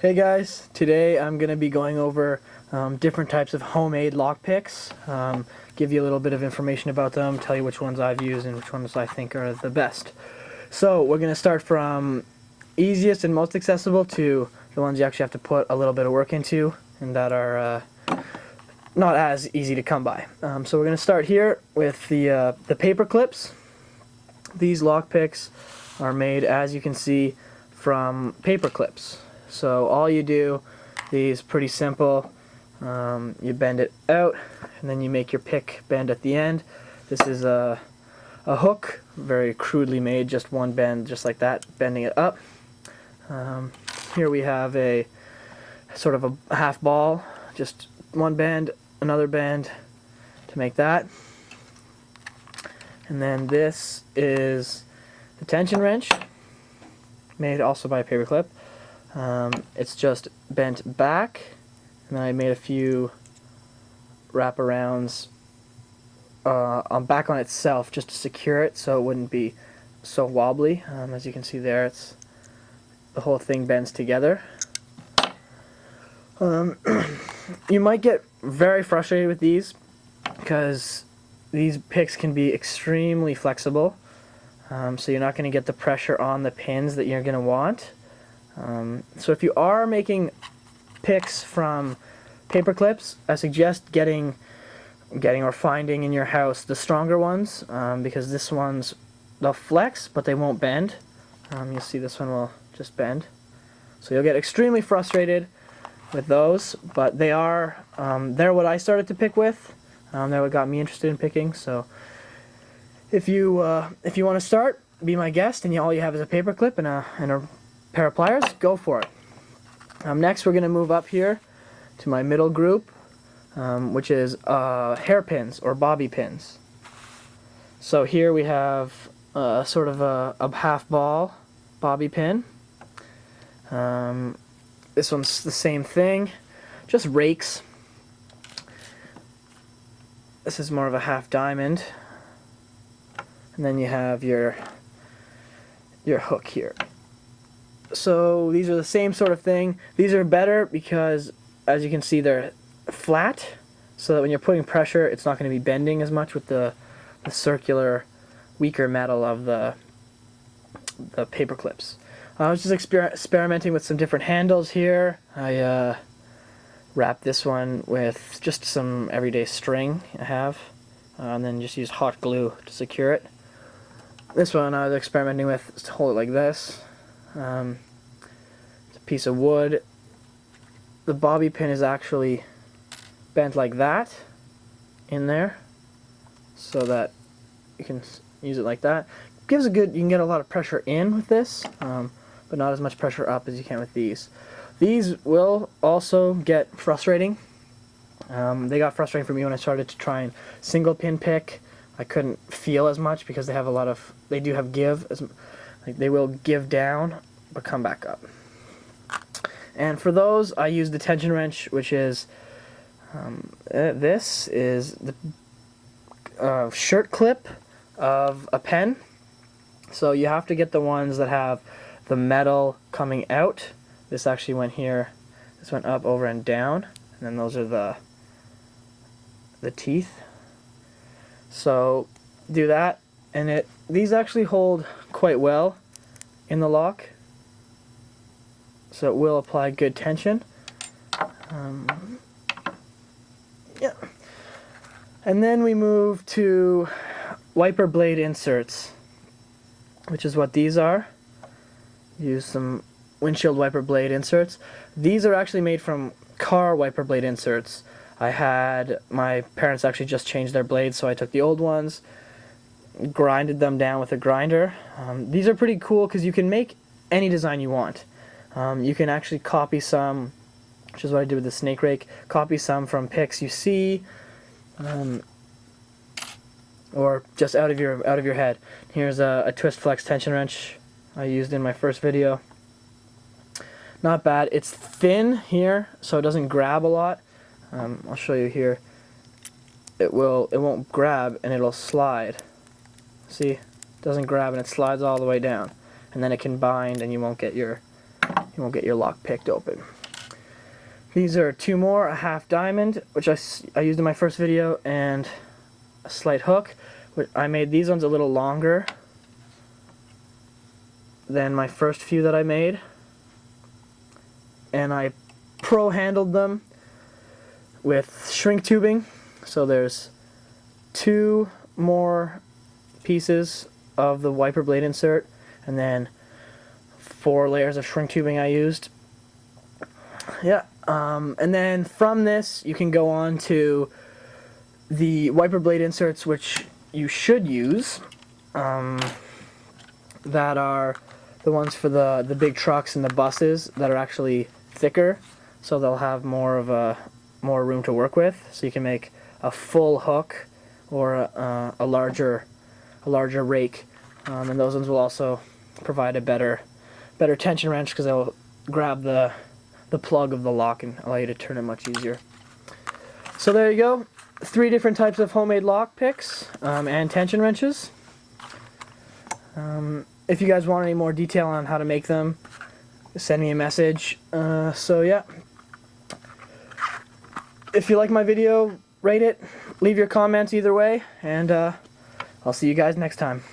Hey guys, today I'm going to be going over different types of homemade lockpicks, give you a little bit of information about them, tell you which ones I've used and which ones I think are the best. So we're going to start from easiest and most accessible to the ones you actually have to put a little bit of work into and that are not as easy to come by. So we're going to start here with the paper clips. These lockpicks are made, as you can see, from paper clips. So all you do, these pretty simple, you bend it out and then you make your pick bend at the end. This is a hook, very crudely made, just one bend just like that, bending it up. Here we have a sort of a half ball, just one bend, another bend to make that. And then this is the tension wrench, made also by a paper clip. It's just bent back, and then I made a few wraparounds back on itself just to secure it so it wouldn't be so wobbly. As you can see there, it's the whole thing bends together. You might get very frustrated with these because these picks can be extremely flexible, so you're not going to get the pressure on the pins that you're going to want. So if you are making picks from paper clips, I suggest getting or finding in your house the stronger ones, because this one's, they'll flex but they won't bend. You'll see this one will just bend. So you'll get extremely frustrated with those, but they are they're what I started to pick with. They're what got me interested in picking. So if you want to start, be my guest, and all you have is a paper clip and a pair of pliers, go for it. Next we're going to move up here to my middle group, which is hairpins or bobby pins. So here we have sort of a half ball bobby pin. This one's the same thing, just rakes. This is more of a half diamond. And then you have your hook here. So these are the same sort of thing. These are better because, as you can see, they're flat, so that when you're putting pressure, it's not going to be bending as much with the circular, weaker metal of the paper clips. I was just experimenting with some different handles here. I wrapped this one with just some everyday string I have, and then just used hot glue to secure it. This one I was experimenting with to hold it like this. It's a piece of wood. The bobby pin is actually bent like that in there, so that you can use it like that. Gives a good, you can get a lot of pressure in with this, but not as much pressure up as you can with these. These will also get frustrating. They got frustrating for me when I started to try and single pin pick. I couldn't feel as much because they have a lot of, they do have give, like they will give down but come back up. And for those, I use the tension wrench, which is this is the shirt clip of a pen. So you have to get the ones that have the metal coming out. This actually went here. This went up, over, and down, and then those are the teeth. So do that, and these actually hold quite well in the lock, so it will apply good tension. Yeah. And then we move to wiper blade inserts, which is what these are. Use some windshield wiper blade inserts. These are actually made from car wiper blade inserts. My parents actually just changed their blades, so I took the old ones, grinded them down with a grinder. These are pretty cool because you can make any design you want. You can actually copy some, which is what I did with the snake rake, copy some from picks you see, or just out of your head. Here's a twist flex tension wrench I used in my first video. Not bad. It's thin here, so it doesn't grab a lot. I'll show you here. It won't grab and it'll slide. See, it doesn't grab and it slides all the way down, and then it can bind and you won't we'll get your lock picked open. These are two more, a half diamond, which I used in my first video, and a slight hook. I made these ones a little longer than my first few that I made, and I pro-handled them with shrink tubing. So there's 2 more pieces of the wiper blade insert, and then 4 layers of shrink tubing I used. Yeah, and then from this you can go on to the wiper blade inserts, which you should use, that are the ones for the big trucks and the buses that are actually thicker, so they'll have more room to work with, so you can make a full hook or a larger rake, and those ones will also provide a better tension wrench, because they'll grab the plug of the lock and allow you to turn it much easier. So there you go, 3 different types of homemade lock picks and tension wrenches. If you guys want any more detail on how to make them, send me a message. So yeah, if you like my video, rate it, leave your comments either way, and I'll see you guys next time.